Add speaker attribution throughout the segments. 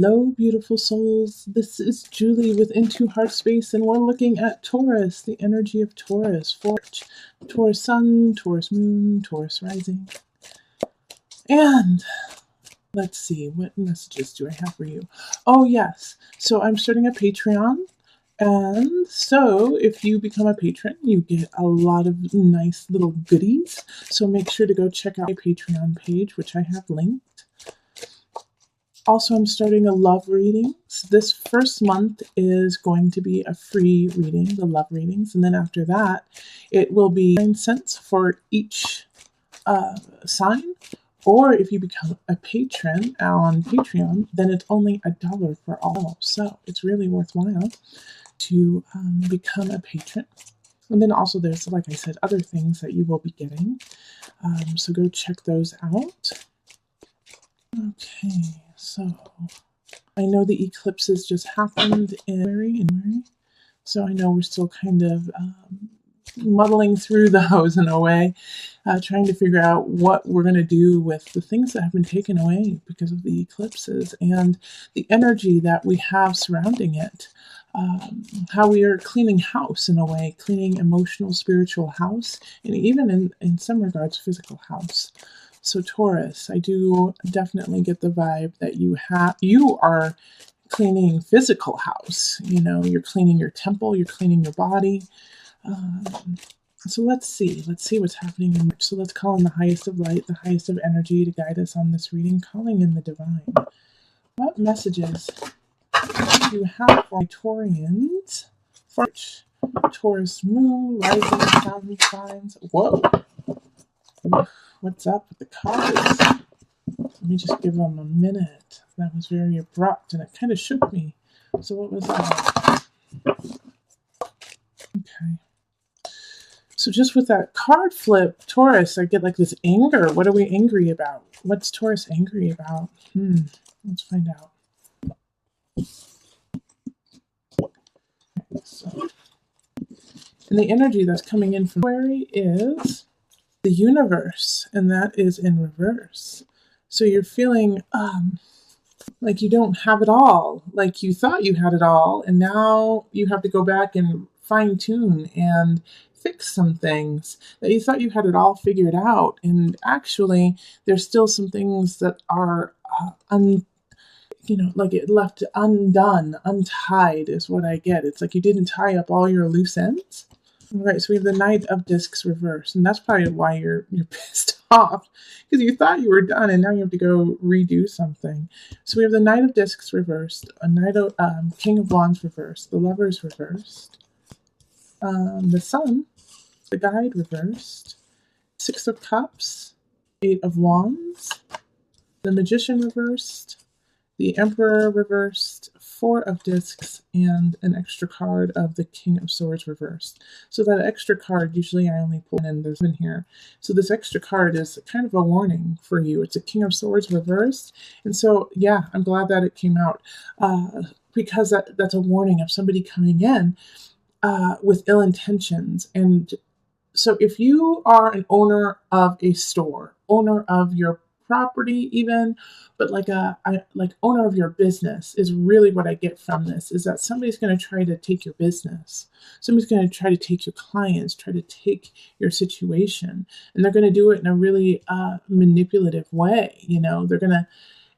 Speaker 1: Hello, beautiful souls. This is Julie with Into Heart Space, and we're looking at Taurus, the energy of Taurus, for Taurus Sun, Taurus Moon, Taurus Rising. And let's see, what messages do I have for you? Oh, yes. So I'm starting a Patreon. And so if you become a patron, you get a lot of nice little goodies. So make sure to go check out my Patreon page, which I have linked. Also, I'm starting a love readings. This first month is going to be a free reading, the love readings. And then after that, it will be 9 cents for each sign. Or if you become a patron on Patreon, then it's only $1 for all. So it's really worthwhile to become a patron. And then also there's, like I said, other things that you will be getting. So go check those out. Okay, so I know the eclipses just happened in January, so I know we're still kind of muddling through those in a way, trying to figure out what we're going to do with the things that have been taken away because of the eclipses and the energy that we have surrounding it. How we are cleaning house in a way, cleaning emotional, spiritual house, and even in some regards, physical house. So Taurus, I do definitely get the vibe that you are cleaning physical house. You know, you're cleaning your temple, you're cleaning your body. So let's see what's happening in March. So let's call in the highest of light, the highest of energy to guide us on this reading, calling in the divine. What messages do you have for Taurians? For Taurus moon, rising sun signs. Whoa. What's up with the cards? Let me just give them a minute. That was very abrupt and it kind of shook me. So what was that? Okay. So just with that card flip, Taurus, I get like this anger. What are we angry about? What's Taurus angry about? Let's find out. Okay, so. And the energy that's coming in from February is the universe, and that is in reverse. So you're feeling like you don't have it all, like you thought you had it all, and now you have to go back and fine-tune and fix some things that you thought you had it all figured out, and actually there's still some things that are like it left undone, untied is what I get. It's like you didn't tie up all your loose ends. All right, so we have the Knight of Discs reversed, and that's probably why you're pissed off, because you thought you were done, and now you have to go redo something. So we have the Knight of Discs reversed, a Knight of King of Wands reversed, the Lovers reversed, the Sun, the Guide reversed, 6 of Cups, 8 of Wands, the Magician reversed, the Emperor reversed, 4 of Discs, and an extra card of the King of Swords reversed. So that extra card, usually I only pull in, there's one here. So this extra card is kind of a warning for you. It's a King of Swords reversed. And so, yeah, I'm glad that it came out because that's a warning of somebody coming in with ill intentions. And so if you are an owner of a store, owner of your property even, but like owner of your business is really what I get from this, is that somebody's going to try to take your business. Somebody's going to try to take your clients, try to take your situation, and they're going to do it in a really manipulative way. You know, they're going to,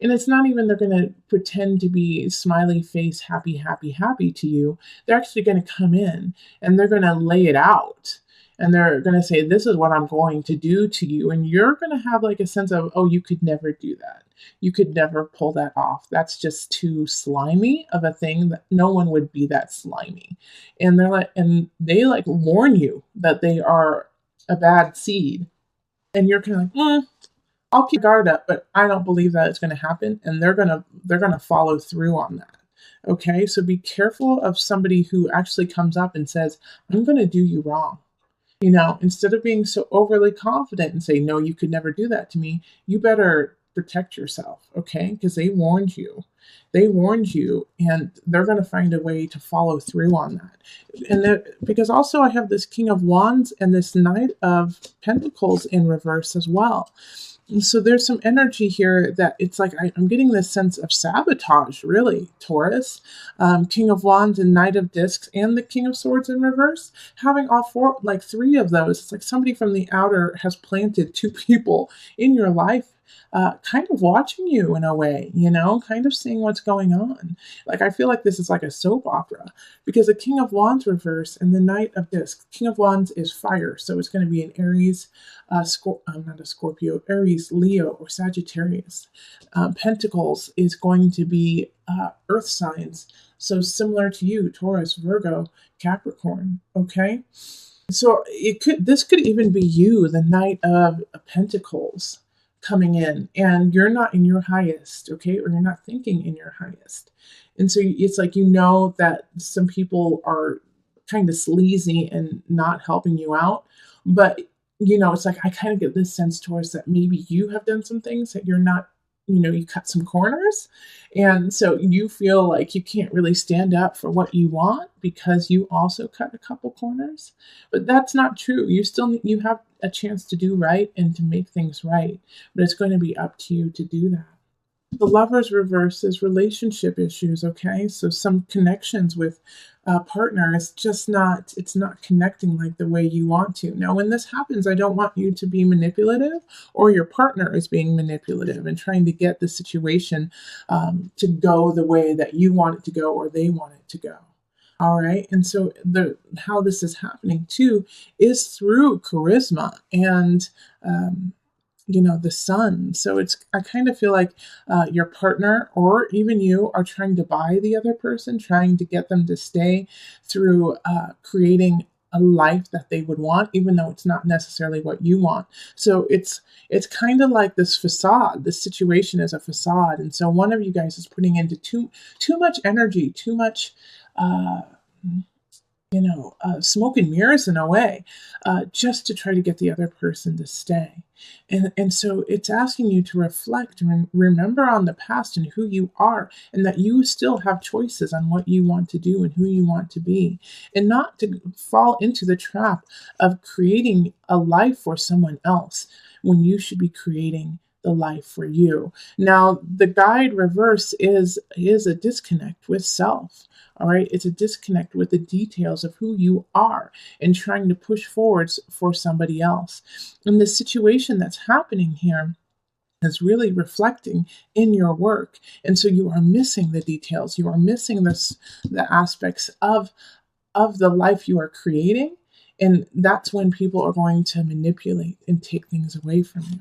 Speaker 1: and it's not even they're going to pretend to be smiley face, happy, happy, happy to you. They're actually going to come in and they're going to lay it out. And they're going to say, this is what I'm going to do to you. And you're going to have like a sense of, oh, you could never do that. You could never pull that off. That's just too slimy of a thing that no one would be that slimy. And they warn you that they are a bad seed. And you're kind of like, I'll keep guard up, but I don't believe that it's going to happen. And they're going to follow through on that. Okay. So be careful of somebody who actually comes up and says, I'm going to do you wrong. You know, instead of being so overly confident and say, no, you could never do that to me, you better protect yourself, okay? Because they warned you. They warned you, and they're going to find a way to follow through on that. And because also I have this King of Wands and this Knight of Pentacles in reverse as well. So there's some energy here that it's like I'm getting this sense of sabotage, really, Taurus. King of Wands and Knight of Discs and the King of Swords in reverse. Having all four, like three of those, it's like somebody from the outer has planted two people in your life, kind of watching you in a way, kind of seeing what's going on. Like I feel like this is like a soap opera because the King of Wands reverse and the Knight of Discs. King of Wands is fire, so it's going to be an Aries, not a Scorpio, Aries, Leo, or Sagittarius. Pentacles is going to be earth signs. So similar to you, Taurus, Virgo, Capricorn, okay? So this could even be you, the Knight of Pentacles coming in, and you're not in your highest, okay? Or you're not thinking in your highest. And so it's like that some people are kind of sleazy and not helping you out, but it's like I kind of get this sense towards that maybe you have done some things that you're not, you cut some corners. And so you feel like you can't really stand up for what you want because you also cut a couple corners. But that's not true. You have a chance to do right and to make things right. But it's going to be up to you to do that. The Lover's reverse is relationship issues, okay? So some connections with a partner is just it's not connecting like the way you want to. Now, when this happens, I don't want you to be manipulative or your partner is being manipulative and trying to get the situation to go the way that you want it to go or they want it to go. All right. And so how this is happening too is through charisma and, the sun. So I kind of feel like your partner or even you are trying to buy the other person, trying to get them to stay through creating a life that they would want, even though it's not necessarily what you want. So it's kind of like this facade. This situation is a facade. And so one of you guys is putting into too much energy, too much smoke and mirrors in a way, just to try to get the other person to stay. And so it's asking you to reflect and remember on the past and who you are, and that you still have choices on what you want to do and who you want to be, and not to fall into the trap of creating a life for someone else when you should be creating the life for you. Now, the guide reverse is a disconnect with self. All right, it's a disconnect with the details of who you are and trying to push forwards for somebody else. And the situation that's happening here is really reflecting in your work. And so you are missing the details. You are missing the aspects of the life you are creating. And that's when people are going to manipulate and take things away from you.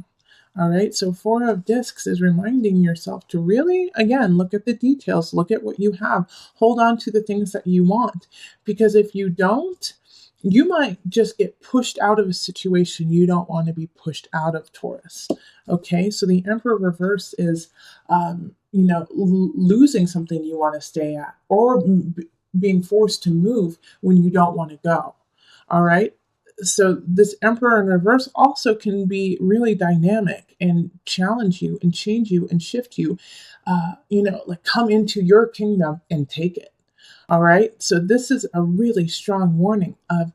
Speaker 1: All right, so Four of Discs is reminding yourself to really, again, look at the details, look at what you have, hold on to the things that you want. Because if you don't, you might just get pushed out of a situation you don't want to be pushed out of, Taurus. Okay, so the Emperor reverse is, losing something you want to stay at or being forced to move when you don't want to go. All right. So this Emperor in reverse also can be really dynamic and challenge you and change you and shift you, like come into your kingdom and take it. All right. So this is a really strong warning of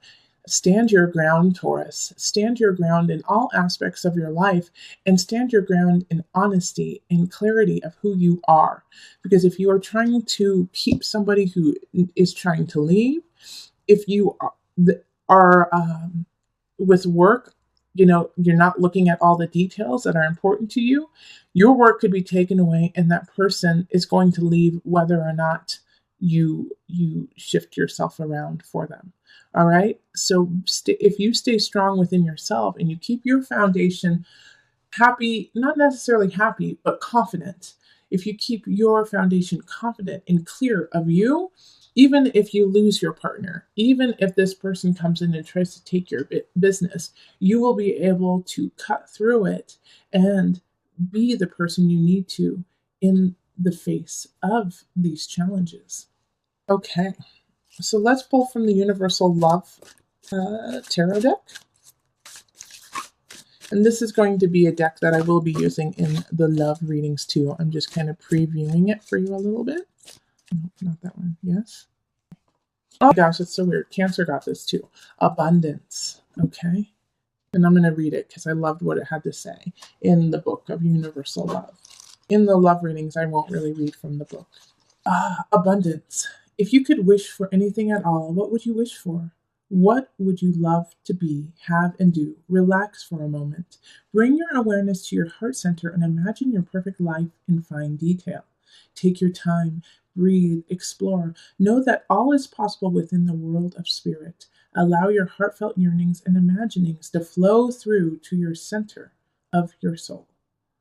Speaker 1: stand your ground, Taurus. Stand your ground in all aspects of your life and stand your ground in honesty and clarity of who you are. Because if you are trying to keep somebody who is trying to leave, if you are with work, you're not looking at all the details that are important to you, your work could be taken away and that person is going to leave whether or not you shift yourself around for them. All right. So if you stay strong within yourself and you keep your foundation happy, not necessarily happy, but confident, if you keep your foundation confident and clear of you, even if you lose your partner, even if this person comes in and tries to take your business, you will be able to cut through it and be the person you need to in the face of these challenges. Okay, so let's pull from the Universal Love Tarot deck. And this is going to be a deck that I will be using in the love readings too. I'm just kind of previewing it for you a little bit. No, not that one. Yes. Oh my gosh, it's so weird. Cancer got this too. Abundance. Okay. And I'm going to read it because I loved what it had to say in the book of Universal Love. In the love readings, I won't really read from the book. Abundance. If you could wish for anything at all, what would you wish for? What would you love to be, have, and do? Relax for a moment. Bring your awareness to your heart center and imagine your perfect life in fine detail. Take your time, breathe, explore. Know that all is possible within the world of spirit. Allow your heartfelt yearnings and imaginings to flow through to your center of your soul.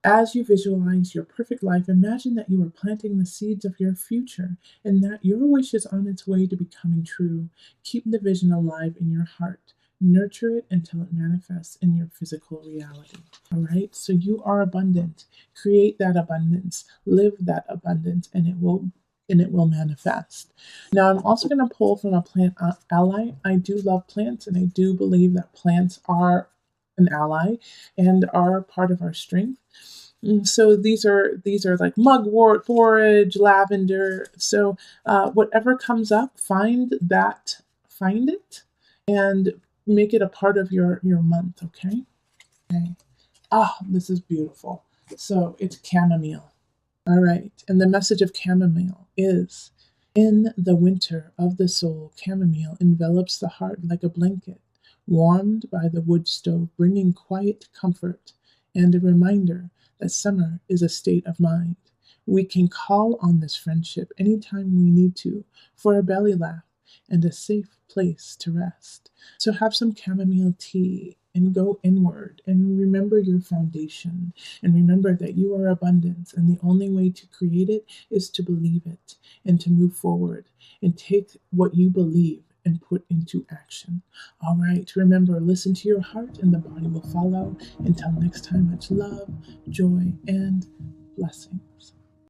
Speaker 1: As you visualize your perfect life, imagine that you are planting the seeds of your future and that your wish is on its way to becoming true. Keep the vision alive in your heart. Nurture it until it manifests in your physical reality. All right, so you are abundant. Create that abundance, live that abundance, and it will manifest. Now, I'm also going to pull from a plant ally. I do love plants, and I do believe that plants are an ally and are part of our strength. So these are like mugwort, borage, lavender. So whatever comes up, find it, and make it a part of your month. Okay. This is beautiful. So it's chamomile. All right, and the message of chamomile is: in the winter of the soul, chamomile envelops the heart like a blanket, warmed by the wood stove, bringing quiet comfort and a reminder that summer is a state of mind. We can call on this friendship anytime we need to for a belly laugh and a safe place to rest. So have some chamomile tea and go inward and remember your foundation and remember that you are abundance and the only way to create it is to believe it and to move forward and take what you believe and put into action. All right, remember, listen to your heart and the body will follow. Until next time, much love, joy, and blessings.